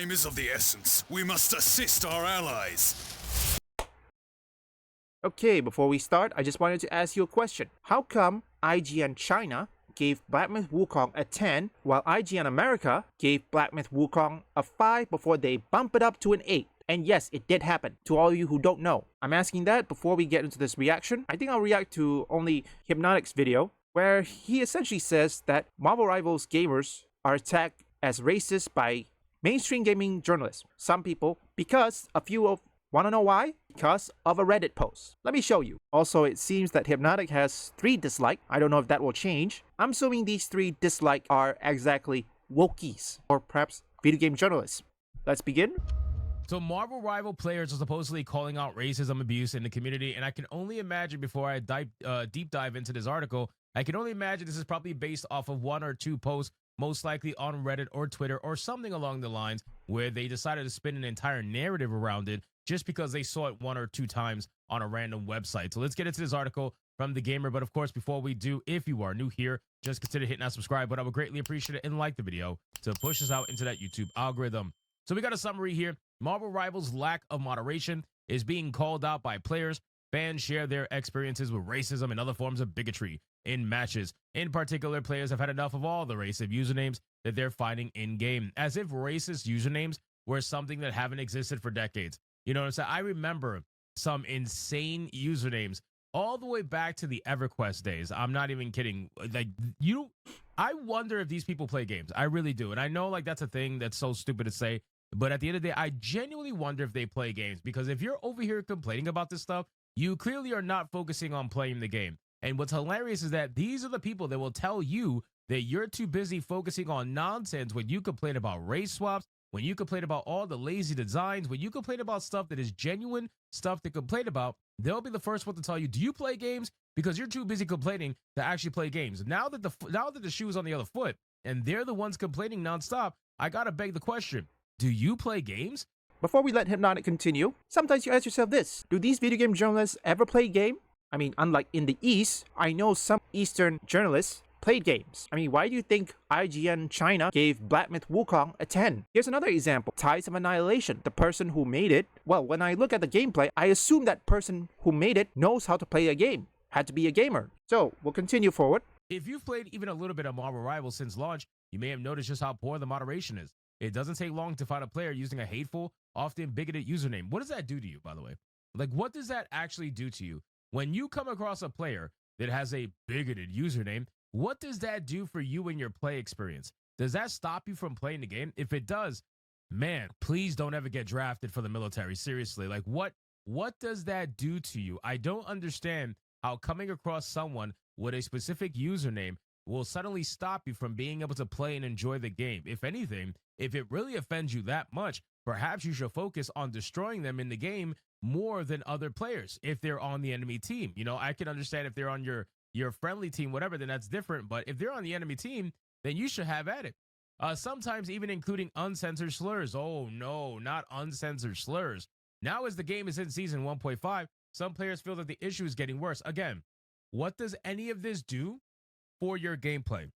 Time is of the essence. We must assist our allies. Okay, before we start, I just wanted to ask you a question. How come IGN China gave Black Myth Wukong a 10, while IGN America gave Black Myth Wukong a 5 before they bump it up to an 8? And yes, it did happen, to all of you who don't know. I'm asking that before we get into this reaction. I think I'll react to only Hypnotic's video, where he essentially says that Marvel Rivals gamers are attacked as racist by mainstream gaming journalists. Some people, because a few of... Wanna know why? Because of a Reddit post. Let me show you. Also, it seems that Hypnotic has 3 dislikes. I don't know if that will change. I'm assuming these 3 dislikes are exactly wokies, or perhaps video game journalists. Let's begin. So Marvel Rival players are supposedly calling out racism abuse in the community, and I can only imagine, before I deep dive into this article, I can only imagine this is probably based off of 1 or 2 posts, most likely on Reddit or Twitter or something along the lines, where they decided to spin an entire narrative around it just because they saw it 1 or 2 times on a random website. So let's get into this article from The Gamer. But of course, before we do, if you are new here, just consider hitting that subscribe button. I would greatly appreciate it, and like the video to push us out into that YouTube algorithm. So we got a summary here. Marvel Rivals' lack of moderation is being called out by players. Fans share their experiences with racism and other forms of bigotry in matches. In particular, players have had enough of all the racist usernames that they're finding in-game, as if racist usernames were something that haven't existed for decades. You know what I'm saying? I remember some insane usernames all the way back to the EverQuest days. I'm not even kidding. Like, I wonder if these people play games. I really do. And I know, like, that's a thing that's so stupid to say. But at the end of the day, I genuinely wonder if they play games. Because if you're over here complaining about this stuff, you clearly are not focusing on playing the game. And what's hilarious is that these are the people that will tell you that you're too busy focusing on nonsense when you complain about race swaps, when you complain about all the lazy designs, when you complain about stuff that is genuine stuff to complain about. They'll be the first one to tell you, do you play games? Because you're too busy complaining to actually play games. Now that the shoe is on the other foot and they're the ones complaining nonstop, I gotta beg the question, do you play games? Before we let Hypnotic continue, sometimes you ask yourself this: do these video game journalists ever play a game? I mean, unlike in the East, I know some Eastern journalists played games. I mean, why do you think IGN China gave Black Myth Wukong a 10? Here's another example. Ties of Annihilation. The person who made it, well, when I look at the gameplay, I assume that person who made it knows how to play a game. Had to be a gamer. So, we'll continue forward. If you've played even a little bit of Marvel Rivals since launch, you may have noticed just how poor the moderation is. It doesn't take long to find a player using a hateful, often bigoted username. What does that do to you, by the way? Like, what does that actually do to you? When you come across a player that has a bigoted username, what does that do for you in your play experience? Does that stop you from playing the game? If it does, man, please don't ever get drafted for the military. Seriously, like what does that do to you? I don't understand how coming across someone with a specific username will suddenly stop you from being able to play and enjoy the game. If anything, if it really offends you that much, perhaps you should focus on destroying them in the game more than other players if they're on the enemy team. You know, I can understand if they're on your friendly team, whatever, then that's different. But if they're on the enemy team, then you should have at it. Sometimes even including uncensored slurs. Oh, no, not uncensored slurs. Now, as the game is in season 1.5, some players feel that the issue is getting worse. Again, what does any of this do for your gameplay?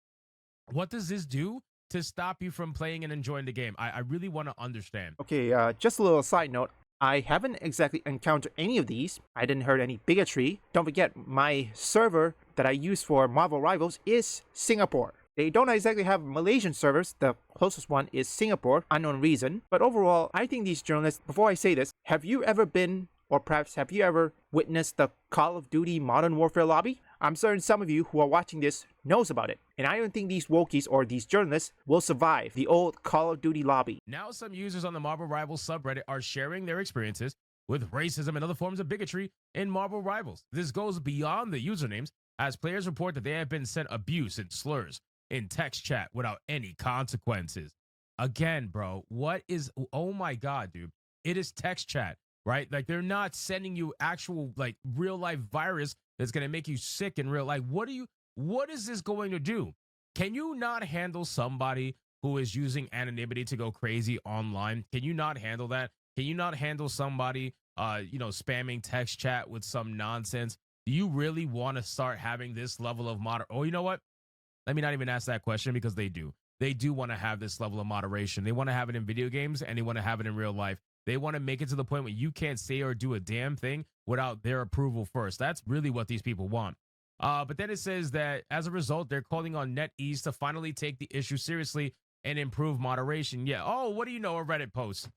What does this do to stop you from playing and enjoying the game? I really want to understand. Okay, just a little side note. I haven't exactly encountered any of these. I didn't heard any bigotry. Don't forget, my server that I use for Marvel Rivals is Singapore. They don't exactly have Malaysian servers. The closest one is Singapore, unknown reason. But overall, I think these journalists, before I say this, have you ever been, or perhaps have you ever witnessed the Call of Duty Modern Warfare lobby? I'm certain some of you who are watching this knows about it. And I don't think these wokies or these journalists will survive the old Call of Duty lobby. Now some users on the Marvel Rivals subreddit are sharing their experiences with racism and other forms of bigotry in Marvel Rivals. This goes beyond the usernames, as players report that they have been sent abuse and slurs in text chat without any consequences. Again, bro, what is... Oh my God, dude. It is text chat, right? Like, they're not sending you actual, like, real-life virus that's going to make you sick in real life. What is this going to do? Can you not handle somebody who is using anonymity to go crazy online? Can you not handle that? Can you not handle somebody, spamming text chat with some nonsense? Do you really want to start having this level of Oh, you know what? Let me not even ask that question, because they do. they do want to have this level of moderation. They want to have it in video games and they want to have it in real life. They want to make it to the point where you can't say or do a damn thing without their approval first. That's really what these people want. But then it says that as a result, they're calling on NetEase to finally take the issue seriously and improve moderation. Yeah. Oh, what do you know? A Reddit post.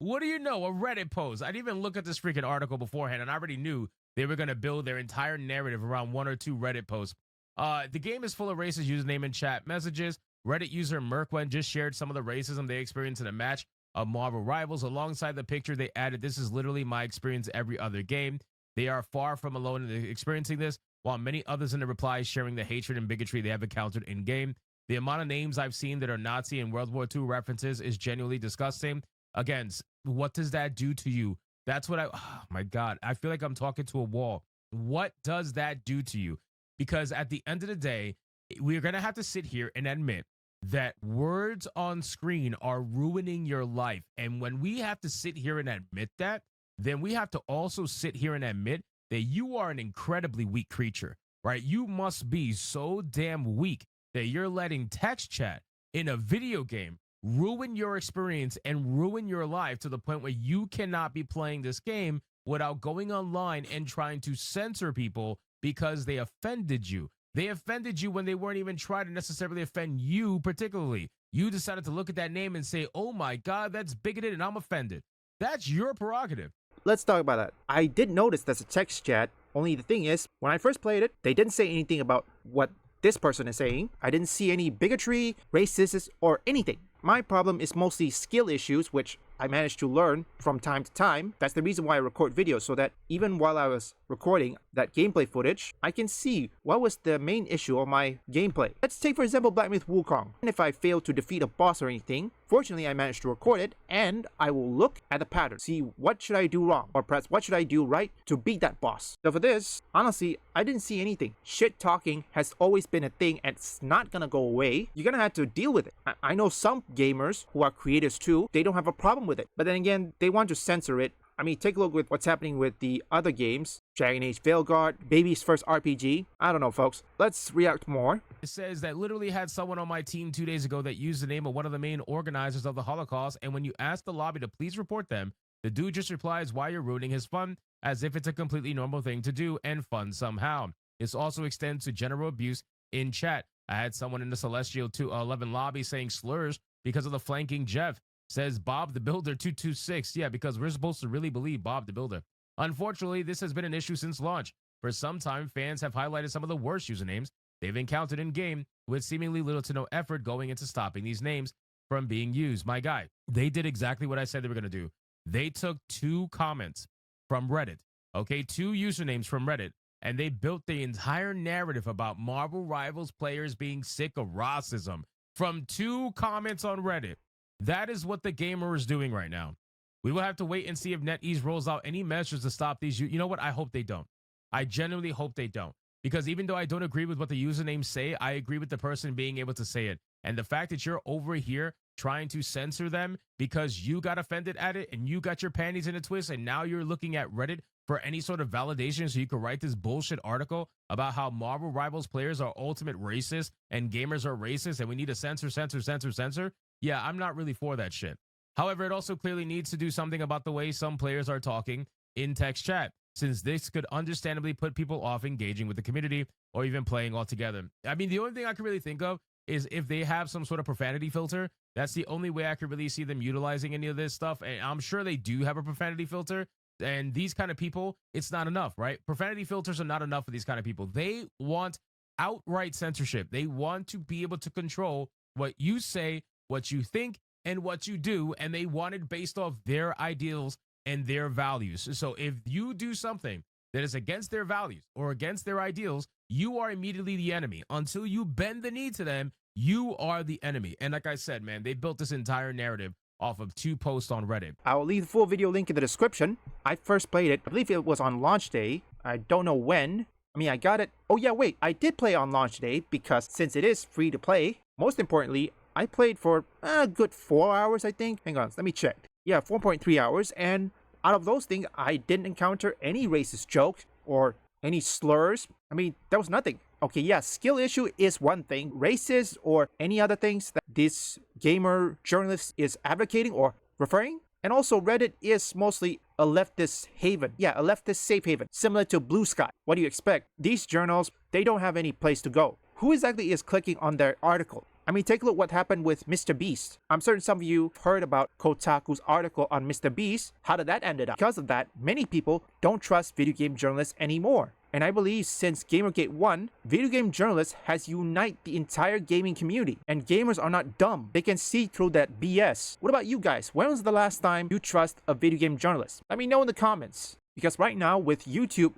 What do you know? A Reddit post. I didn't even look at this freaking article beforehand, and I already knew they were going to build their entire narrative around one or two Reddit posts. The game is full of racist username and chat messages. Reddit user Merkwen just shared some of the racism they experienced in a match of Marvel Rivals. Alongside the picture, they added, "This is literally my experience every other game. They are far from alone in experiencing this, while many others in the replies sharing the hatred and bigotry they have encountered in-game. The amount of names I've seen that are Nazi and World War II references is genuinely disgusting." Again, what does that do to you? That's what oh my God, I feel like I'm talking to a wall. What does that do to you? Because at the end of the day, we're going to have to sit here and admit that words on screen are ruining your life. And when we have to sit here and admit that, then we have to also sit here and admit that you are an incredibly weak creature, right? You must be so damn weak that you're letting text chat in a video game ruin your experience and ruin your life to the point where you cannot be playing this game without going online and trying to censor people because they offended you. They offended you when they weren't even trying to necessarily offend you particularly. You decided to look at that name and say, "Oh my God, that's bigoted and I'm offended." That's your prerogative. Let's talk about that. I did notice there's a text chat, only the thing is, when I first played it, they didn't say anything about what this person is saying. I didn't see any bigotry, racism, or anything. My problem is mostly skill issues, which I managed to learn from time to time. That's the reason why I record videos, so that even while I was recording that gameplay footage, I can see what was the main issue of my gameplay. Let's take for example Black Myth Wukong. And if I fail to defeat a boss or anything, fortunately I managed to record it, and I will look at the pattern, see what should I do wrong, or perhaps what should I do right to beat that boss. So for this, honestly, I didn't see anything. Shit talking has always been a thing and it's not gonna go away. You're gonna have to deal with it. I know some gamers who are creators too, they don't have a problem with it. But then again, they want to censor it. I mean, take a look with what's happening with the other games. Dragon Age Veilguard, Baby's first RPG. I don't know, folks. Let's react more. It says that literally had someone on my team 2 days ago that used the name of one of the main organizers of the Holocaust, and when you ask the lobby to please report them, the dude just replies, "Why you're ruining his fun?" as if it's a completely normal thing to do and fun somehow. This also extends to general abuse in chat. I had someone in the Celestial 211 lobby saying slurs because of the flanking Jeff. Says Bob the Builder 226. Yeah, because we're supposed to really believe Bob the Builder. Unfortunately, this has been an issue since launch. For some time, fans have highlighted some of the worst usernames they've encountered in game, with seemingly little to no effort going into stopping these names from being used. My guy, they did exactly what I said they were going to do. They took 2 comments from Reddit, okay, 2 usernames from Reddit, and they built the entire narrative about Marvel Rivals players being sick of racism from 2 comments on Reddit. That is what the gamer is doing right now. We will have to wait and see if NetEase rolls out any measures to stop these. You know what? I hope they don't. I genuinely hope they don't. Because even though I don't agree with what the usernames say, I agree with the person being able to say it. And the fact that you're over here trying to censor them because you got offended at it and you got your panties in a twist and now you're looking at Reddit for any sort of validation so you can write this bullshit article about how Marvel Rivals players are ultimate racists and gamers are racist and we need to censor. Yeah, I'm not really for that shit. However, it also clearly needs to do something about the way some players are talking in text chat, since this could understandably put people off engaging with the community or even playing altogether. I mean, the only thing I can really think of is if they have some sort of profanity filter. That's the only way I could really see them utilizing any of this stuff. And I'm sure they do have a profanity filter. And these kind of people, it's not enough, right? Profanity filters are not enough for these kind of people. They want outright censorship. They want to be able to control what you say, what you think, and what you do, and they want it based off their ideals and their values. So if you do something that is against their values or against their ideals, you are immediately the enemy. Until you bend the knee to them, you are the enemy. And like I said, man, they built this entire narrative off of 2 posts on Reddit. I'll leave the full video link in the description. I first played it, I believe it was on launch day. I don't know when. I mean, I got it. Oh yeah, wait, I did play on launch day because since it is free to play, most importantly, I played for a good 4 hours, I think. Hang on, let me check. Yeah, 4.3 hours. And out of those things, I didn't encounter any racist jokes or any slurs. I mean, there was nothing. Okay, yes, skill issue is one thing. Racist or any other things that this gamer journalist is advocating or referring. And also, Reddit is mostly a leftist haven. Yeah, a leftist safe haven, similar to Blue Sky. What do you expect? These journals, they don't have any place to go. Who exactly is clicking on their article? I mean, take a look what happened with Mr. Beast. I'm certain some of you heard about Kotaku's article on Mr. Beast. How did that end up? Because of that, many people don't trust video game journalists anymore. And I believe since Gamergate 1, video game journalists has united the entire gaming community. And gamers are not dumb. They can see through that BS. What about you guys? When was the last time you trust a video game journalist? Let me know in the comments. Because right now with YouTube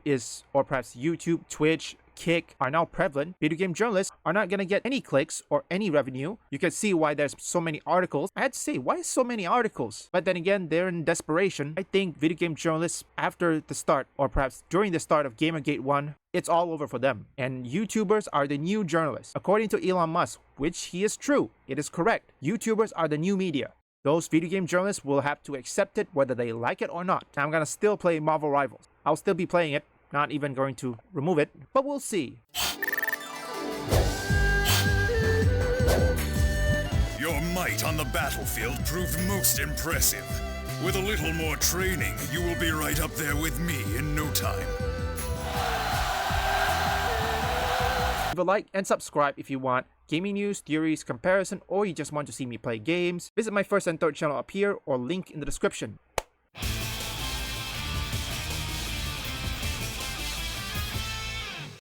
or perhaps YouTube, Twitch, Kick are now prevalent, video game journalists are not gonna get any clicks or any revenue. You can see why there's so many articles. I had to say, why so many articles? But then again, they're in desperation. I think video game journalists, after the start, or perhaps during the start of Gamergate 1, it's all over for them. And YouTubers are the new journalists. According to Elon Musk, which he is true, it is correct. YouTubers are the new media. Those video game journalists will have to accept it whether they like it or not. I'm gonna still play Marvel Rivals. I'll still be playing it. Not even going to remove it, but we'll see. Your might on the battlefield proved most impressive. With a little more training, you will be right up there with me in no time. Leave a like and subscribe if you want gaming news, theories, comparison, or you just want to see me play games. Visit my first and third channel up here or link in the description.